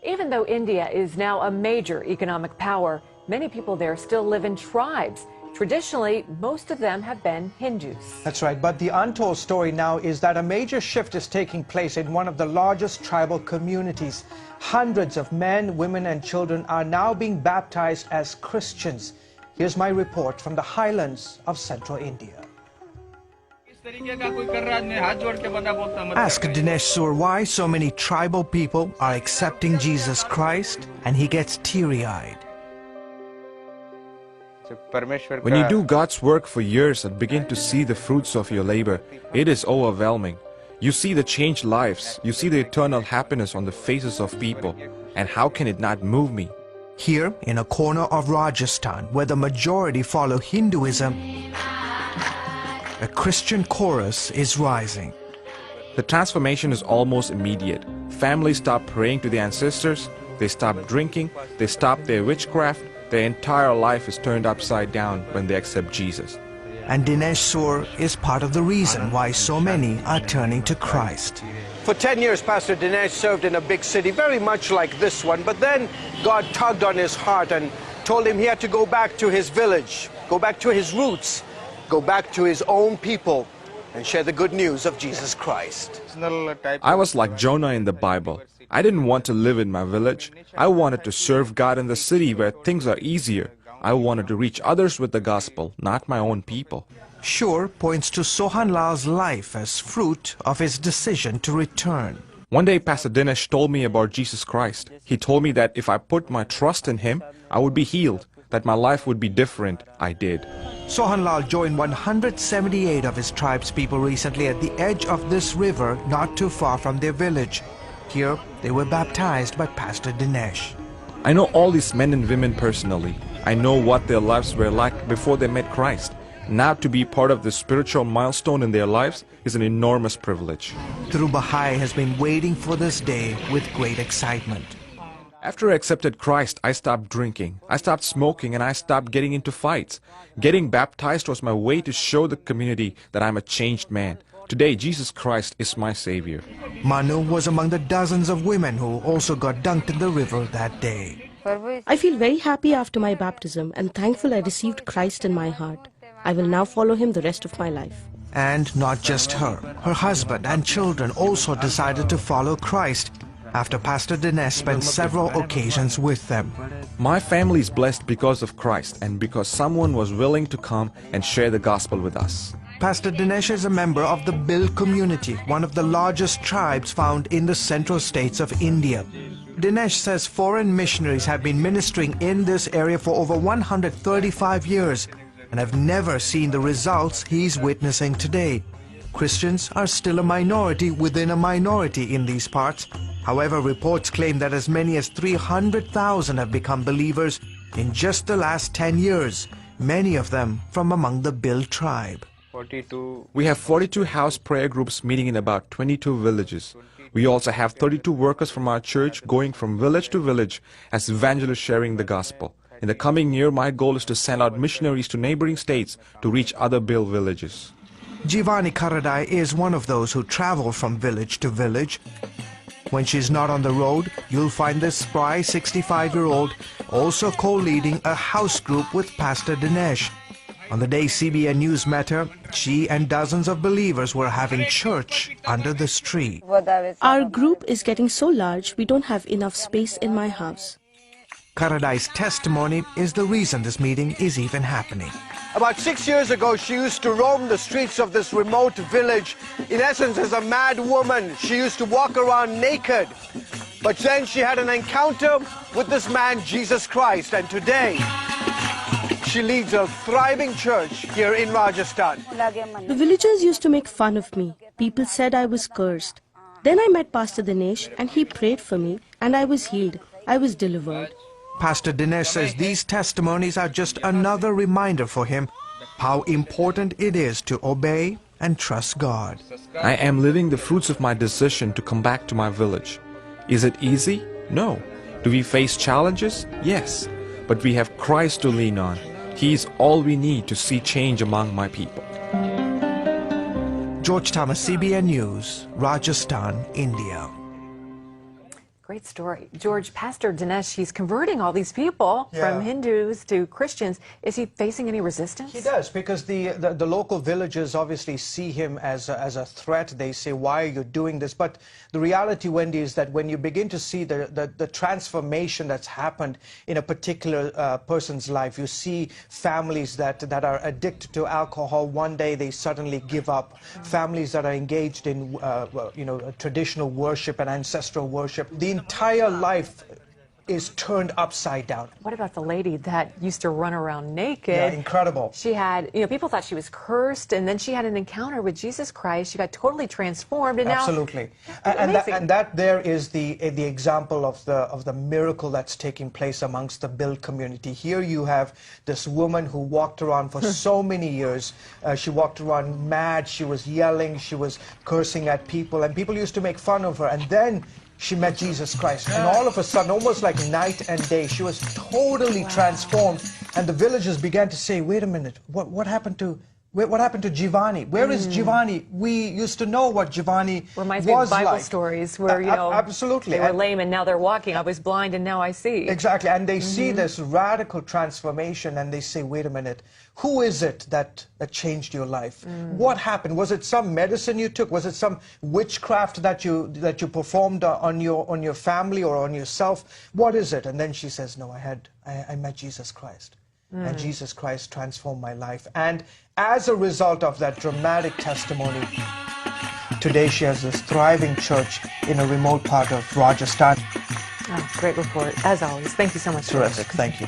Even though India is now a major economic power, many people there still live in tribes. Traditionally, most of them have been Hindus. That's right, but the untold story now is that a major shift is taking place in one of the largest tribal communities. Hundreds of men, women and children are now being baptized as Christians. Here's my report from the highlands of central India. Ask Dinesh Sur why so many tribal people are accepting Jesus Christ, and he gets teary-eyed. When you do God's work for years and begin to see the fruits of your labor, it is overwhelming. You see the changed lives, you see the eternal happiness on the faces of people, and how can it not move me? Here, in a corner of Rajasthan, where the majority follow Hinduism, a Christian chorus is rising. The transformation is almost immediate. Families stop praying to their ancestors, they stop drinking, they stop their witchcraft. Their entire life is turned upside down when they accept Jesus. And Dinesh Sur is part of the reason why so many are turning to Christ. For 10 years, Pastor Dinesh served in a big city, very much like this one, but then God tugged on his heart and told him he had to go back to his village, go back to his roots, go back to his own people and share the good news of Jesus Christ. I was like Jonah in the Bible. I didn't want to live in my village. I wanted to serve God in the city where things are easier. I wanted to reach others with the gospel, not my own people. Shur points to Sohan Lal's life as fruit of his decision to return. One day Pastor Dinesh told me about Jesus Christ. He told me that if I put my trust in him, I would be healed, that my life would be different. I did. Sohan Lal joined 178 of his tribe's people recently at the edge of this river not too far from their village. Here, they were baptized by Pastor Dinesh. I know all these men and women personally. I know what their lives were like before they met Christ. Now to be part of this spiritual milestone in their lives is an enormous privilege. Dhruv Bahai has been waiting for this day with great excitement. After I accepted Christ, I stopped drinking, I stopped smoking, and I stopped getting into fights. Getting baptized was my way to show the community that I'm a changed man. Today, Jesus Christ is my Savior. Manu was among the dozens of women who also got dunked in the river that day. I feel very happy after my baptism and thankful I received Christ in my heart. I will now follow him the rest of my life. And not just her. Her husband and children also decided to follow Christ after Pastor Dinesh spent several occasions with them. My family is blessed because of Christ and because someone was willing to come and share the gospel with us. Pastor Dinesh is a member of the Bhil community, one of the largest tribes found in the central states of India. Dinesh says foreign missionaries have been ministering in this area for over 135 years and have never seen the results he's witnessing today. Christians are still a minority within a minority in these parts. However, reports claim that as many as 300,000 have become believers in just the last 10 years, many of them from among the Bhil tribe. We have 42 house prayer groups meeting in about 22 villages. We also have 32 workers from our church going from village to village as evangelists sharing the gospel. In the coming year, my goal is to send out missionaries to neighboring states to reach other Bhil villages. Jivani Karadai is one of those who travel from village to village. When she's not on the road, you'll find this spry 65-year-old also co-leading a house group with Pastor Dinesh. On the day CBN News met her, she and dozens of believers were having church under this tree. Our group is getting so large, we don't have enough space in my house. Karadai's testimony is the reason this meeting is even happening. About 6 years ago, she used to roam the streets of this remote village. In essence, as a mad woman, she used to walk around naked. But then she had an encounter with this man, Jesus Christ, and today she leads a thriving church here in Rajasthan. The villagers used to make fun of me. People said I was cursed. Then I met Pastor Dinesh and he prayed for me and I was healed. I was delivered. Pastor Dinesh says these testimonies are just another reminder for him how important it is to obey and trust God. I am living the fruits of my decision to come back to my village. Is it easy? No. Do we face challenges? Yes. But we have Christ to lean on. He is all we need to see change among my people. George Thomas, CBN News, Rajasthan, India. Great story. George, Pastor Dinesh, he's converting all these people from Hindus to Christians. Is he facing any resistance? He does, because the local villagers obviously see him as a threat. They say, why are you doing this? But the reality, Wendy, is that when you begin to see the transformation that's happened in a particular person's life, you see families that are addicted to alcohol. One day they suddenly give up. Families that are engaged in traditional worship and ancestral worship. The entire life is turned upside down. What about the lady that used to run around naked? Yeah, incredible. She had, people thought she was cursed, and then she had an encounter with Jesus Christ. She got totally transformed, and Absolutely. now And that there is the example of the miracle that's taking place amongst the Bill community. Here you have this woman who walked around for so many years. She walked around mad. She was yelling. She was cursing at people, and people used to make fun of her. And then she met Jesus Christ, and all of a sudden, almost like night and day, she was totally transformed. And the villagers began to say, wait a minute, what happened to Jivani? Where is Jivani? We used to know what Jivani reminds me of was Bible like. stories where, absolutely. they were lame and now they're walking. I was blind and now I see. Exactly, and they see this radical transformation, and they say, wait a minute, who is it that changed your life? What happened? Was it some medicine you took? Was it some witchcraft that you performed on your family or on yourself? What is it? And then she says, no, I met Jesus Christ. And Jesus Christ transformed my life. And as a result of that dramatic testimony, today she has this thriving church in a remote part of Rajasthan. Oh, great report, as always. Thank you so much. Terrific. Thank you.